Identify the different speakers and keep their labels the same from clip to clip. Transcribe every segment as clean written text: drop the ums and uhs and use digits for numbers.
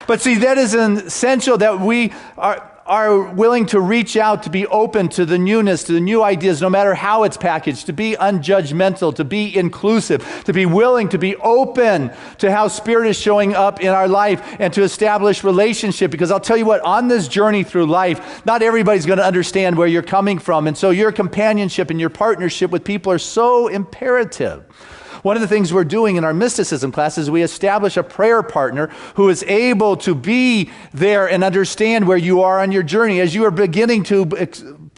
Speaker 1: But see, that is essential that we are willing to reach out, to be open to the newness, to the new ideas, no matter how it's packaged, to be unjudgmental, to be inclusive, to be willing, to be open to how Spirit is showing up in our life, and to establish relationship. Because I'll tell you what, on this journey through life, not everybody's going to understand where you're coming from. And so your companionship and your partnership with people are so imperative. One of the things we're doing in our mysticism class is we establish a prayer partner who is able to be there and understand where you are on your journey. As you are beginning to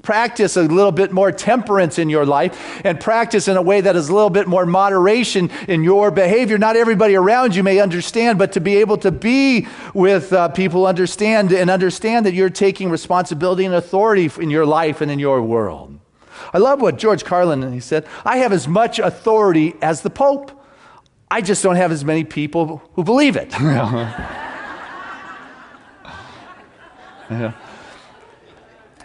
Speaker 1: practice a little bit more temperance in your life and practice in a way that is a little bit more moderation in your behavior, not everybody around you may understand, but to be able to be with people understand that you're taking responsibility and authority in your life and in your world. I love what George Carlin, he said, I have as much authority as the Pope. I just don't have as many people who believe it. Yeah.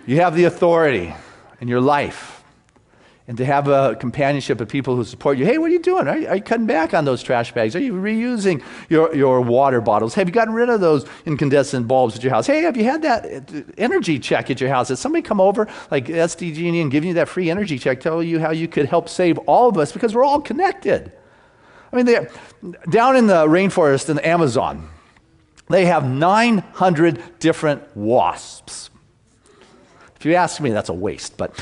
Speaker 1: You have the authority in your life. And to have a companionship of people who support you. Hey, what are you doing? Are you cutting back on those trash bags? Are you reusing your water bottles? Have you gotten rid of those incandescent bulbs at your house? Hey, have you had that energy check at your house? Has somebody come over, like SDG&E, and give you that free energy check, tell you how you could help save all of us, because we're all connected. I mean, down in the rainforest in the Amazon, they have 900 different wasps. If you ask me, that's a waste, but...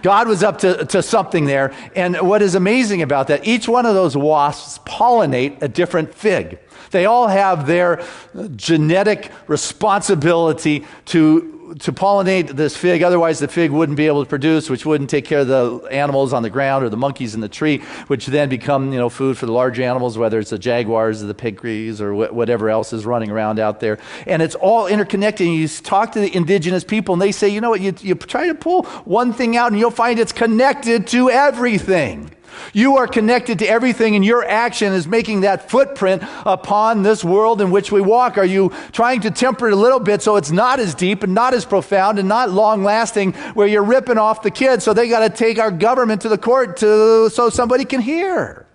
Speaker 1: God was up to something there, and what is amazing about that, each one of those wasps pollinate a different fig. They all have their genetic responsibility to pollinate this fig, otherwise the fig wouldn't be able to produce, which wouldn't take care of the animals on the ground or the monkeys in the tree, which then become food for the large animals, whether it's the jaguars or the piggees or whatever else is running around out there. And it's all interconnected. And you talk to the indigenous people and they say, you know what, you try to pull one thing out and you'll find it's connected to everything. You are connected to everything, and your action is making that footprint upon this world in which we walk. Are you trying to temper it a little bit so it's not as deep and not as profound and not long-lasting, where you're ripping off the kids so they got to take our government to the court so somebody can hear?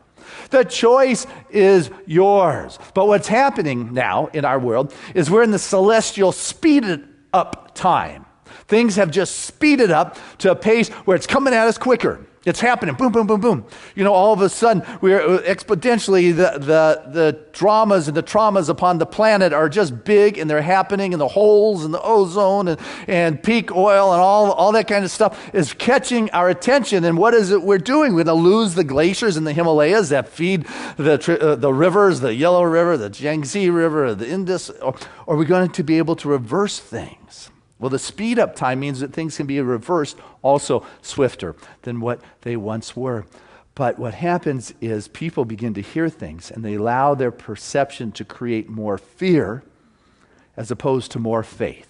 Speaker 1: The choice is yours. But what's happening now in our world is we're in the celestial speeded up time. Things have just speeded up to a pace where it's coming at us quicker. It's happening, boom, boom, boom, boom. All of a sudden, we're exponentially, the dramas and the traumas upon the planet are just big, and they're happening, and the holes and the ozone and peak oil and all that kind of stuff is catching our attention. And what is it we're doing? We're going to lose the glaciers in the Himalayas that feed the rivers, the Yellow River, the Yangtze River, the Indus, or are we going to be able to reverse things? Well, the speed up time means that things can be reversed also swifter than what they once were. But what happens is people begin to hear things and they allow their perception to create more fear as opposed to more faith.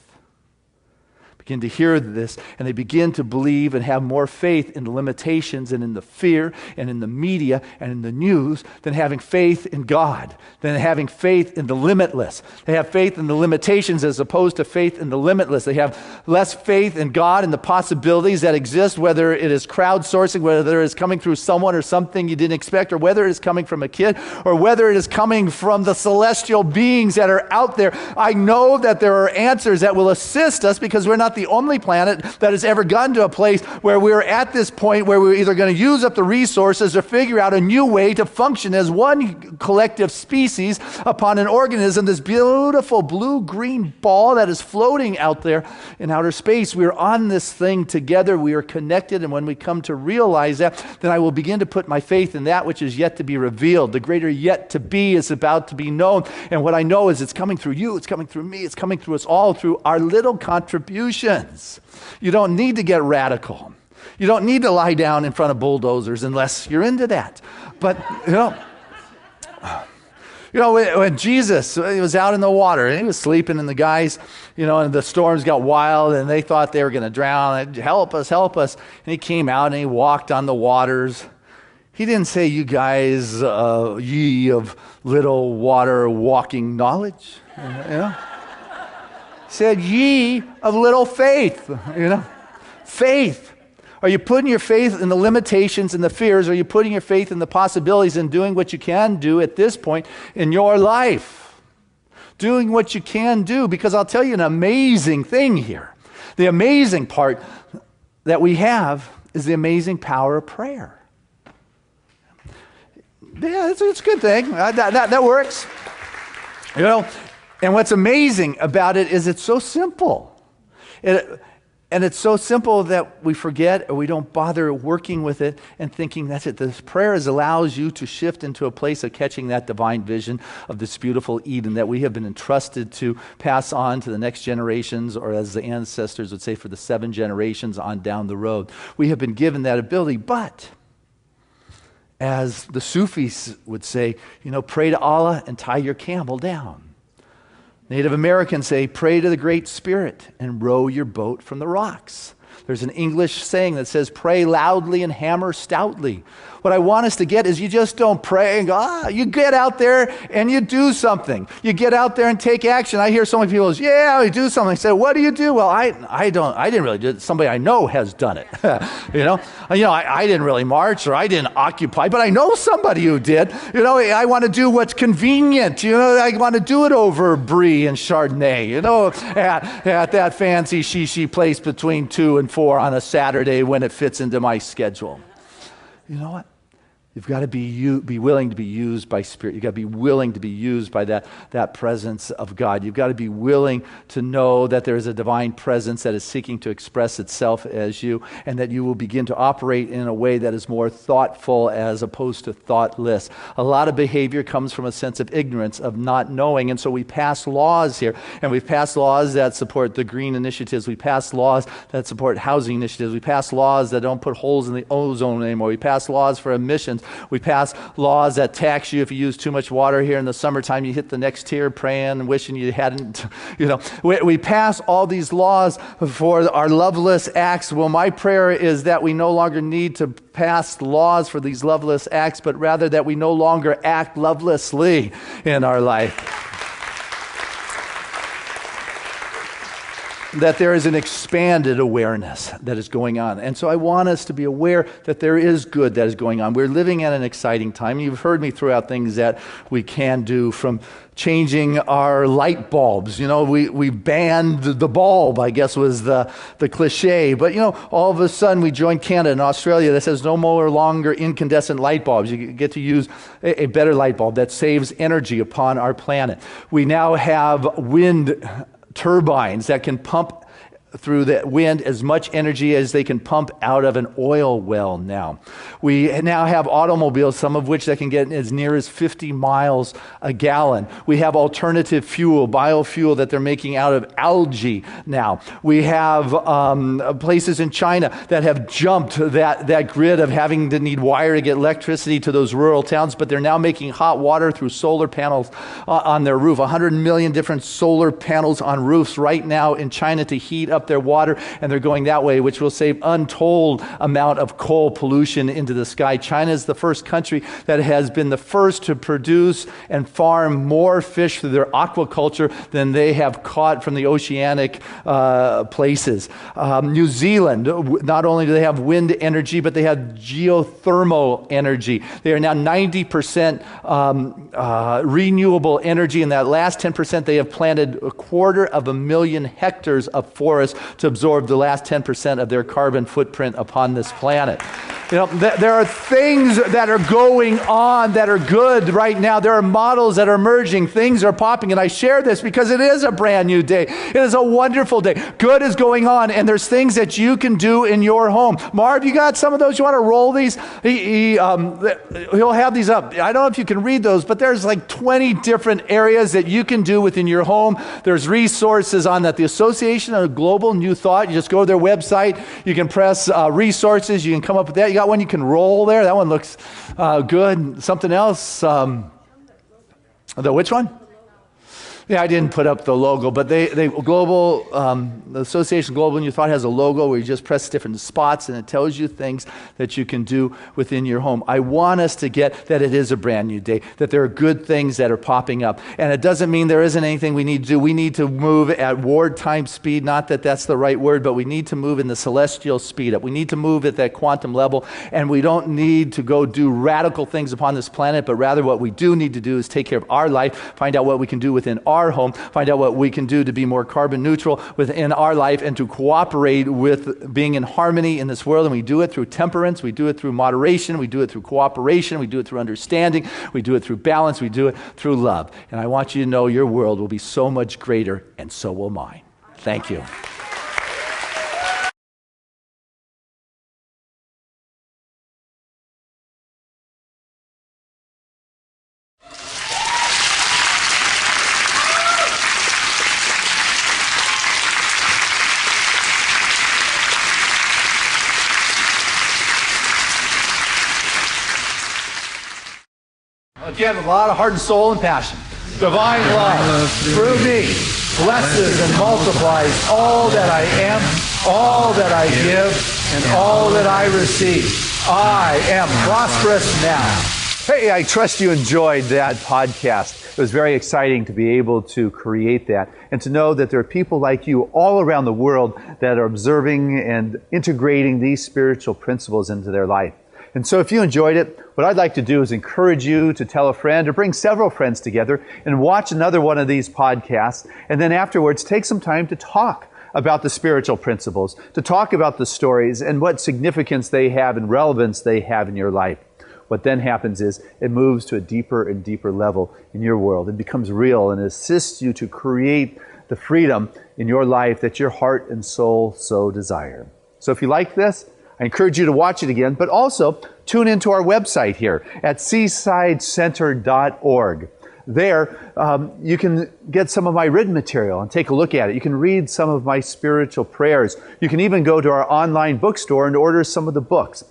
Speaker 1: Begin to hear this, and they begin to believe and have more faith in the limitations and in the fear and in the media and in the news than having faith in God, than having faith in the limitless. They have faith in the limitations as opposed to faith in the limitless. They have less faith in God and the possibilities that exist, whether it is crowdsourcing, whether it is coming through someone or something you didn't expect, or whether it is coming from a kid, or whether it is coming from the celestial beings that are out there. I know that there are answers that will assist us, because we're not the only planet that has ever gotten to a place where we're at this point where we're either going to use up the resources or figure out a new way to function as one collective species upon an organism, this beautiful blue-green ball that is floating out there in outer space. We're on this thing together. We are connected, and when we come to realize that, then I will begin to put my faith in that which is yet to be revealed. The greater yet to be is about to be known, and what I know is it's coming through you, it's coming through me, it's coming through us all through our little contributions. You don't need to get radical. You don't need to lie down in front of bulldozers unless you're into that. But, when Jesus, he was out in the water and he was sleeping, and the guys, and the storms got wild and they thought they were going to drown. Help us, help us. And he came out and he walked on the waters. He didn't say, you guys, ye of little water walking knowledge, He said, ye of little faith, Faith. Are you putting your faith in the limitations and the fears? Or are you putting your faith in the possibilities and doing what you can do at this point in your life? doing what you can do, because I'll tell you an amazing thing here. The amazing part that we have is the amazing power of prayer. Yeah, it's a good thing. That works. You know, and what's amazing about it is it's so simple. And it's so simple that we forget or we don't bother working with it and thinking that's it. This prayer allows you to shift into a place of catching that divine vision of this beautiful Eden that we have been entrusted to pass on to the next generations, or as the ancestors would say, for the 7 generations on down the road. We have been given that ability, but as the Sufis would say, you know, pray to Allah and tie your camel down. Native Americans say, pray to the Great Spirit and row your boat from the rocks. There's an English saying that says, pray loudly and hammer stoutly. What I want us to get is you just don't pray and go, you get out there and you do something. You get out there and take action. I hear so many people say, yeah, I do something. I say, what do you do? Well, I didn't really do it. Somebody I know has done it. I didn't really march, or I didn't occupy, but I know somebody who did. You know, I want to do what's convenient. You know, I want to do it over Brie and Chardonnay, you know, at that fancy shishi place between 2 and 4 on a Saturday when it fits into my schedule. You know what? You've got to be willing to be used by Spirit. You've got to be willing to be used by that presence of God. You've got to be willing to know that there is a divine presence that is seeking to express itself as you, and that you will begin to operate in a way that is more thoughtful as opposed to thoughtless. A lot of behavior comes from a sense of ignorance, of not knowing, and so we pass laws here, and we've passed laws that support the green initiatives. We pass laws that support housing initiatives. We pass laws that don't put holes in the ozone anymore. We pass laws for emissions. We pass laws that tax you if you use too much water here in the summertime. You hit the next tier praying and wishing you hadn't, you know. We pass all these laws for our loveless acts. Well, my prayer is that we no longer need to pass laws for these loveless acts, but rather that we no longer act lovelessly in our life. That there is an expanded awareness that is going on. And so I want us to be aware that there is good that is going on. We're living at an exciting time. You've heard me throw out things that we can do, from changing our light bulbs. You know, we banned the bulb, I guess was the cliche. But, you know, all of a sudden we joined Canada and Australia that says no more longer incandescent light bulbs. You get to use a better light bulb that saves energy upon our planet. We now have wind turbines that can pump through the wind as much energy as they can pump out of an oil well now. We now have automobiles, some of which that can get as near as 50 miles a gallon. We have alternative fuel, biofuel that they're making out of algae now. We have places in China that have jumped that grid of having to need wire to get electricity to those rural towns, but they're now making hot water through solar panels on their roof. 100 million different solar panels on roofs right now in China to heat up their water, and they're going that way, which will save untold amount of coal pollution into the sky. China is the first country that has been the first to produce and farm more fish through their aquaculture than they have caught from the oceanic places. New Zealand, not only do they have wind energy, but they have geothermal energy. They are now 90% renewable energy. In that last 10%, they have planted 250,000 hectares of forest to absorb the last 10% of their carbon footprint upon this planet. You know, there are things that are going on that are good right now. There are models that are emerging. Things are popping, and I share this because it is a brand new day. It is a wonderful day. Good is going on, and there's things that you can do in your home. Marv, you got some of those? You want to roll these? He'll have these up. I don't know if you can read those, but there's like 20 different areas that you can do within your home. There's resources on that. The Association of Global New Thought, you just go to their website. You can press resources. You can come up with that. You got one you can roll there. That one looks good. Something else. Which one? Yeah, I didn't put up the logo, but the Association Global New Thought has a logo where you just press different spots and it tells you things that you can do within your home. I want us to get that it is a brand new day, that there are good things that are popping up. And it doesn't mean there isn't anything we need to do. We need to move at wartime speed, not that that's the right word, but we need to move in the celestial speed up. We need to move at that quantum level, and we don't need to go do radical things upon this planet, but rather what we do need to do is take care of our life, find out what we can do within our our home, find out what we can do to be more carbon neutral within our life and to cooperate with being in harmony in this world. And we do it through temperance, we do it through moderation, we do it through cooperation, we do it through understanding, we do it through balance, we do it through love. And I want you to know your world will be so much greater, and so will mine. Thank you. Again, with a lot of heart and soul and passion. Divine love, through me, blesses and multiplies all that I am, all that I give, and all that I receive. I am prosperous now. Hey, I trust you enjoyed that podcast. It was very exciting to be able to create that and to know that there are people like you all around the world that are observing and integrating these spiritual principles into their life. And so if you enjoyed it, what I'd like to do is encourage you to tell a friend or bring several friends together and watch another one of these podcasts. And then afterwards, take some time to talk about the spiritual principles, to talk about the stories and what significance they have and relevance they have in your life. What then happens is it moves to a deeper and deeper level in your world. It becomes real and assists you to create the freedom in your life that your heart and soul so desire. So if you like this, I encourage you to watch it again, but also tune into our website here at seasidecenter.org. There, you can get some of my written material and take a look at it. You can read some of my spiritual prayers. You can even go to our online bookstore and order some of the books.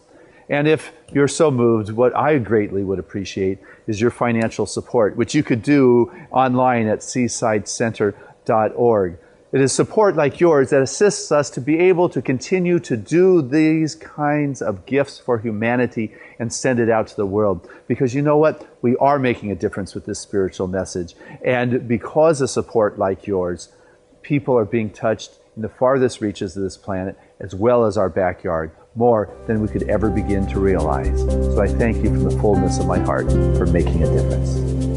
Speaker 1: And if you're so moved, what I greatly would appreciate is your financial support, which you could do online at seasidecenter.org. It is support like yours that assists us to be able to continue to do these kinds of gifts for humanity and send it out to the world. Because you know what? We are making a difference with this spiritual message. And because of support like yours, people are being touched in the farthest reaches of this planet, as well as our backyard, more than we could ever begin to realize. So I thank you from the fullness of my heart for making a difference.